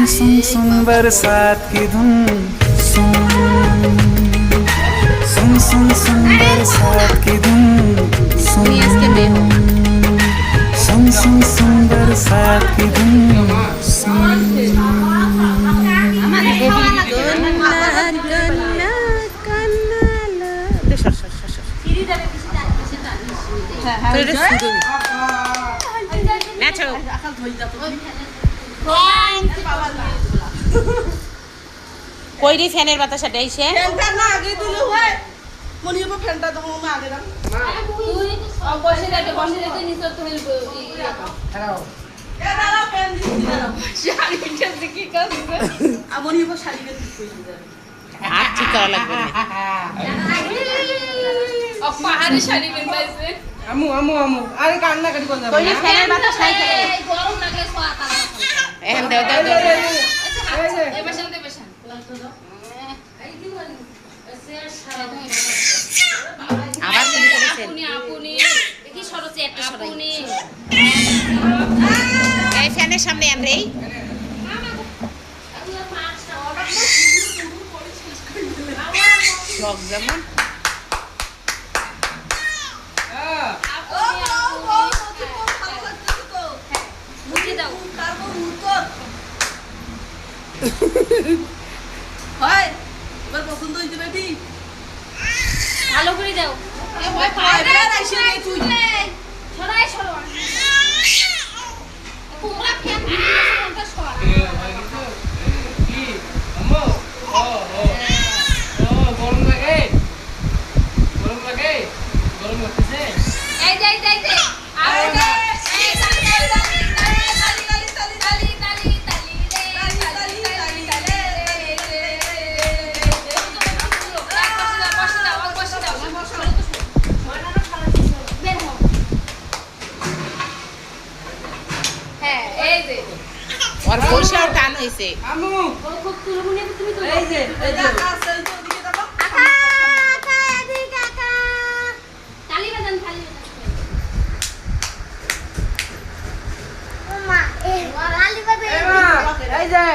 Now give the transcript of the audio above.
सुन सुन बरसात की धुन सुन सुन सुन सुन बरसात की धुन सुन सुन सुन सुन बरसात की धुन सुन কই রে ফ্যানের বাতাস আইছে ফ্যানটা না আগে দিলে হয় মনে হবে ফ্যানটা তো মা আগে দাও তুই বসে রেখে নিচে তো হ্যালো এ দাঁড়াও ফ্যান দিছি দাঁড়াও শাড়িটা দেখি কাজ আমনি হবে শাড়িটা দিছি আর ঠিক করা লাগবে না পাহাড়ি শাড়ি বেঁধাইছে আমু আমু আমু আরে কান্না করি কোন যাবে কই রে ফ্যানের বাতাস নাই খেলে গরম লাগলে সোয়া কালা এখন দাও দাও দাও এ বসে দে বসে এই কি বলি শেয়ার সারা আবার কি করেছেন আপনি দেখি সরছে একটা সরাই আপনি এই ফ্যানের সামনে আন রে শখ যেমন হয় এবার পছন্দ হইছে বেটি ভালো করে দাও ভয় পায় বের আইছে রে তুই সরাই সরো তোমরা ফ্যান দিতে সরা কি আম্মু ও গরম লাগে গরম লাগে গরম লাগতেছে এই যাই যাই যাই আরে এই তালি তালি তালি তালি তালি তালি তালি তালি তালি হ্যাঁ এই যে আর পয়সাও টান হইছে আম্মু খুব তুলমুনি তুমি তো এই যে আছে ওদিকে দাও কাকা কাকা এদিকে কাকা তালি বাজান তালি বাজান ওমা এ তালি বাজান এই যে